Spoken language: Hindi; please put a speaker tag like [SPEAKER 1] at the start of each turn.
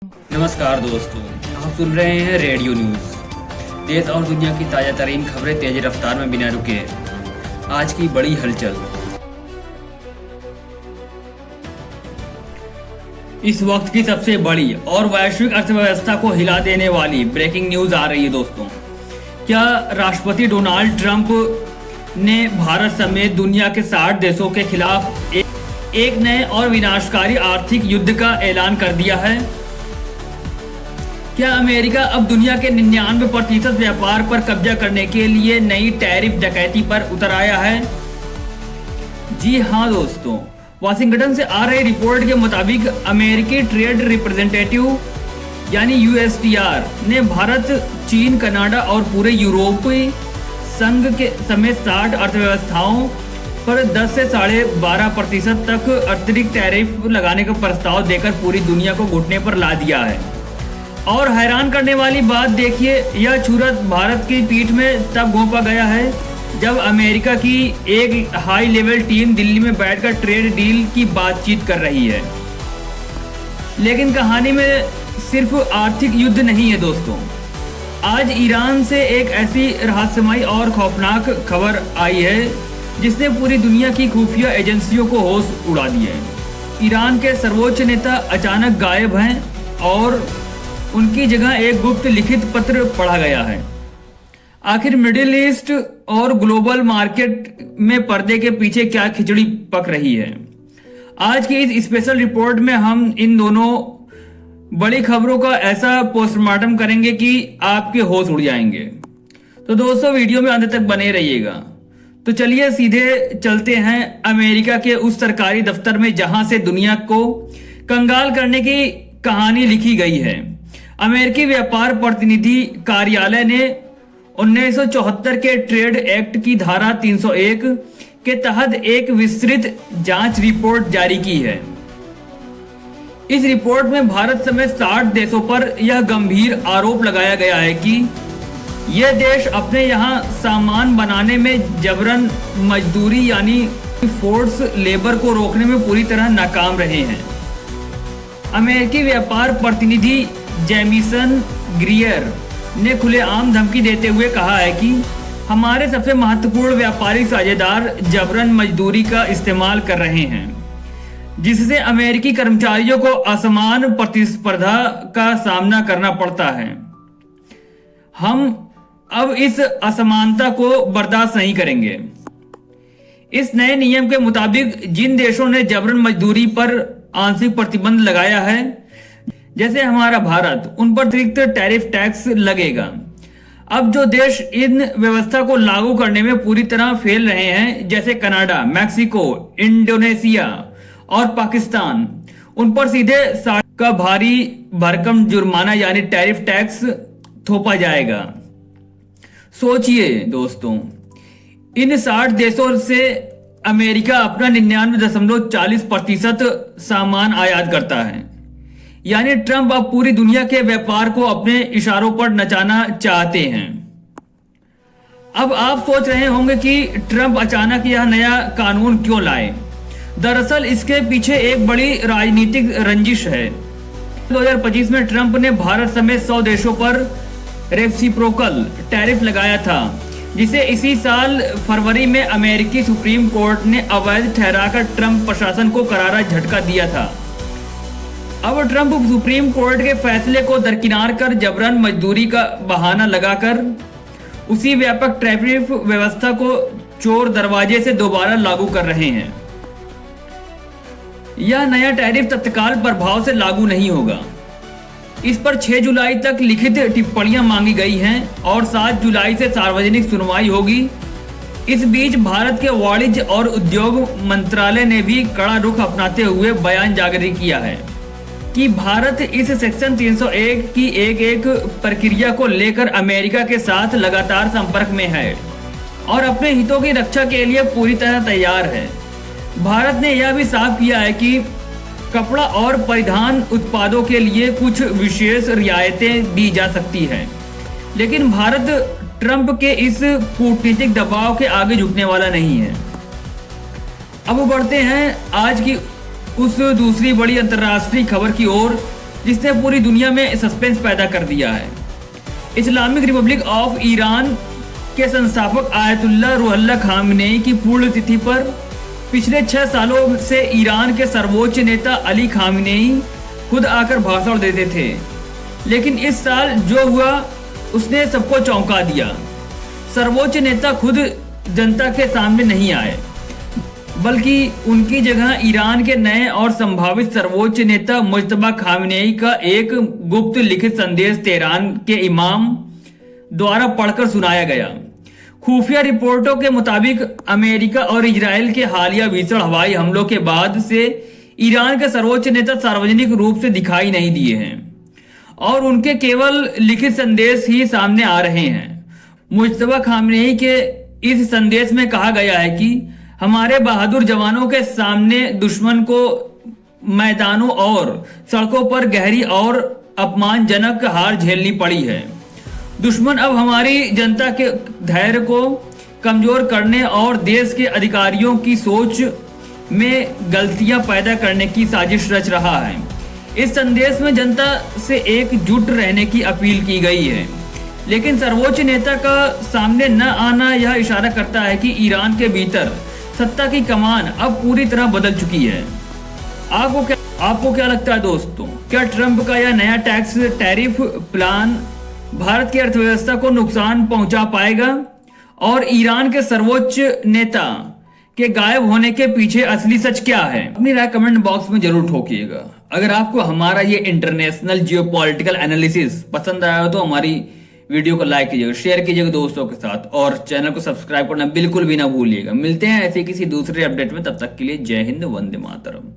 [SPEAKER 1] नमस्कार दोस्तों, आप सुन रहे हैं रेडियो न्यूज़। देश और दुनिया की ताज़ा तरीन खबरें तेज रफ्तार में बिना रुके। आज की बड़ी हलचल। इस वक्त की सबसे बड़ी और वैश्विक अर्थव्यवस्था को हिला देने वाली ब्रेकिंग न्यूज़ आ रही है दोस्तों। क्या राष्ट्रपति डोनाल्ड ट्रंप ने भारत समेत दुनिया के 60 देशों के खिलाफ एक नए और विनाशकारी आर्थिक युद्ध का ऐलान कर दिया है? क्या अमेरिका अब दुनिया के 99% व्यापार पर कब्जा करने के लिए नई टैरिफ डकैती पर उतर आया है? जी हाँ दोस्तों, वाशिंगटन से आ रही रिपोर्ट के मुताबिक अमेरिकी ट्रेड रिप्रेजेंटेटिव यानी यूएसटीआर ने भारत, चीन, कनाडा और पूरे यूरोपीय संघ के समेत 60 अर्थव्यवस्थाओं पर 10 से 12.5% तक अतिरिक्त टैरिफ लगाने का प्रस्ताव देकर पूरी दुनिया को घुटने पर ला दिया है। और हैरान करने वाली बात देखिए, यह छुरा भारत की पीठ में तब घोंपा गया है जब अमेरिका की एक हाई लेवल टीम दिल्ली में बैठकर ट्रेड डील की बातचीत कर रही है। लेकिन कहानी में सिर्फ आर्थिक युद्ध नहीं है दोस्तों। आज ईरान से एक ऐसी रहस्यमयी और खौफनाक खबर आई है जिसने पूरी दुनिया की खुफिया एजेंसियों को होश उड़ा दिए। ईरान के सर्वोच्च नेता अचानक गायब हैं और उनकी जगह एक गुप्त लिखित पत्र पढ़ा गया है। आखिर मिडिल ईस्ट और ग्लोबल मार्केट में पर्दे के पीछे क्या खिचड़ी पक रही है? आज की इस स्पेशल रिपोर्ट में हम इन दोनों बड़ी खबरों का ऐसा पोस्टमार्टम करेंगे कि आपके होश उड़ जाएंगे। तो दोस्तों, वीडियो में अंत तक बने रहिएगा। तो चलिए सीधे चलते हैं अमेरिका के उस सरकारी दफ्तर में जहां से दुनिया को कंगाल करने की कहानी लिखी गई है। अमेरिकी व्यापार प्रतिनिधि कार्यालय ने 1974 के ट्रेड एक्ट की धारा 301 के तहत एक विस्तृत जांच रिपोर्ट जारी की है। इस रिपोर्ट में भारत समेत 60 देशों पर यह गंभीर आरोप लगाया गया है कि ये देश अपने यहाँ सामान बनाने में जबरन मजदूरी यानी फोर्स लेबर को रोकने में पूरी तरह नाकाम रहे हैं। अमेरिकी व्यापार प्रतिनिधि जेमिसन ग्रियर ने खुलेआम धमकी देते हुए कहा है कि हमारे सबसे महत्वपूर्ण व्यापारिक साझेदार जबरन मजदूरी का इस्तेमाल कर रहे हैं, जिससे अमेरिकी कर्मचारियों को असमान प्रतिस्पर्धा का सामना करना पड़ता है। हम अब इस असमानता को बर्दाश्त नहीं करेंगे। इस नए नियम के मुताबिक जिन देशों ने जबरन मजदूरी पर आंशिक प्रतिबंध लगाया है, जैसे हमारा भारत, उन पर अतिरिक्त टैरिफ टैक्स लगेगा। अब जो देश इन व्यवस्था को लागू करने में पूरी तरह फेल रहे हैं, जैसे कनाडा, मैक्सिको, इंडोनेशिया और पाकिस्तान, उन पर सीधे 60 का भारी भरकम जुर्माना यानी टैरिफ टैक्स थोपा जाएगा। सोचिए दोस्तों, इन 60 देशों से अमेरिका अपना 99.40% सामान आयात करता है। यानी ट्रंप अब पूरी दुनिया के व्यापार को अपने इशारों पर नचाना चाहते हैं। अब आप सोच रहे होंगे कि ट्रंप अचानक यह नया कानून क्यों लाए। दरअसल इसके पीछे एक बड़ी राजनीतिक रंजिश है। 2025 में ट्रंप ने भारत समेत 100 देशों पर रेसिप्रोकल टैरिफ लगाया था, जिसे इसी साल फरवरी में अमेरिकी सुप्रीम कोर्ट ने अवैध ठहराकर ट्रंप प्रशासन को करारा झटका दिया था। अब ट्रंप सुप्रीम कोर्ट के फैसले को दरकिनार कर जबरन मजदूरी का बहाना लगाकर उसी व्यापक टैरिफ व्यवस्था को चोर दरवाजे से दोबारा लागू कर रहे हैं। यह नया टैरिफ तत्काल प्रभाव से लागू नहीं होगा। इस पर 6 जुलाई तक लिखित टिप्पणियां मांगी गई हैं और 7 जुलाई से सार्वजनिक सुनवाई होगी। इस बीच भारत के वाणिज्य और उद्योग मंत्रालय ने भी कड़ा रुख अपनाते हुए बयान जारी किया है कि भारत इस सेक्शन 301 की एक प्रक्रिया को लेकर अमेरिका के साथ लगातार संपर्क में है और अपने हितों की रक्षा के लिए पूरी तरह तैयार है। भारत ने यह भी साफ किया है कि कपड़ा और परिधान उत्पादों के लिए कुछ विशेष रियायतें दी जा सकती हैं, लेकिन भारत ट्रंप के इस कूटनीतिक दबाव के आगे झुकने वाला नहीं है। अब बढ़ते हैं आज की उस दूसरी बड़ी अंतर्राष्ट्रीय खबर की ओर, जिसने पूरी दुनिया में सस्पेंस पैदा कर दिया है। इस्लामिक रिपब्लिक ऑफ ईरान के संस्थापक आयतुल्लाह रूहुल्लाह खामेनी की पूर्ण तिथि पर पिछले 6 सालों से ईरान के सर्वोच्च नेता अली खामेनी खुद आकर भाषण देते थे, लेकिन इस साल जो हुआ उसने सबको चौंका दिया। सर्वोच्च नेता खुद जनता के सामने नहीं आए, बल्कि उनकी जगह ईरान के नए और संभावित सर्वोच्च नेता मुज्तबा खामेनी का एक गुप्त लिखित संदेश तेहरान के इमाम द्वारा पढ़कर सुनाया गया। खुफिया रिपोर्टों के मुताबिक अमेरिका और इजराइल के हालिया भीषण हवाई हमलों के बाद से ईरान के सर्वोच्च नेता सार्वजनिक रूप से दिखाई नहीं दिए हैं और उनके केवल लिखित संदेश ही सामने आ रहे हैं। मुज्तबा खामेनी के इस संदेश में कहा गया है कि हमारे बहादुर जवानों के सामने दुश्मन को मैदानों और सड़कों पर गहरी और अपमानजनक हार झेलनी पड़ी है। दुश्मन अब हमारी जनता के धैर्य को कमजोर करने और देश के अधिकारियों की सोच में गलतियां पैदा करने की साजिश रच रहा है। इस संदेश में जनता से एकजुट रहने की अपील की गई है, लेकिन सर्वोच्च नेता का सामने न आना यह इशारा करता है कि ईरान के भीतर सत्ता की कमान अब पूरी तरह बदल चुकी है। आपको क्या लगता है दोस्तों? क्या ट्रंप का यह नया टैरिफ प्लान भारत की अर्थव्यवस्था को नुकसान पहुंचा पाएगा? और ईरान के सर्वोच्च नेता के गायब होने के पीछे असली सच क्या है? अपनी राय कमेंट बॉक्स में जरूर ठोकिएगा। अगर आपको हमारा ये इंटरनेशनल जियोपॉलिटिकल एनालिसिस पसंद आया हो तो हमारी वीडियो को लाइक कीजिएगा, शेयर कीजिएगा दोस्तों के साथ और चैनल को सब्सक्राइब करना बिल्कुल भी ना भूलिएगा। मिलते हैं ऐसे किसी दूसरे अपडेट में, तब तक के लिए जय हिंद, वंदे मातरम।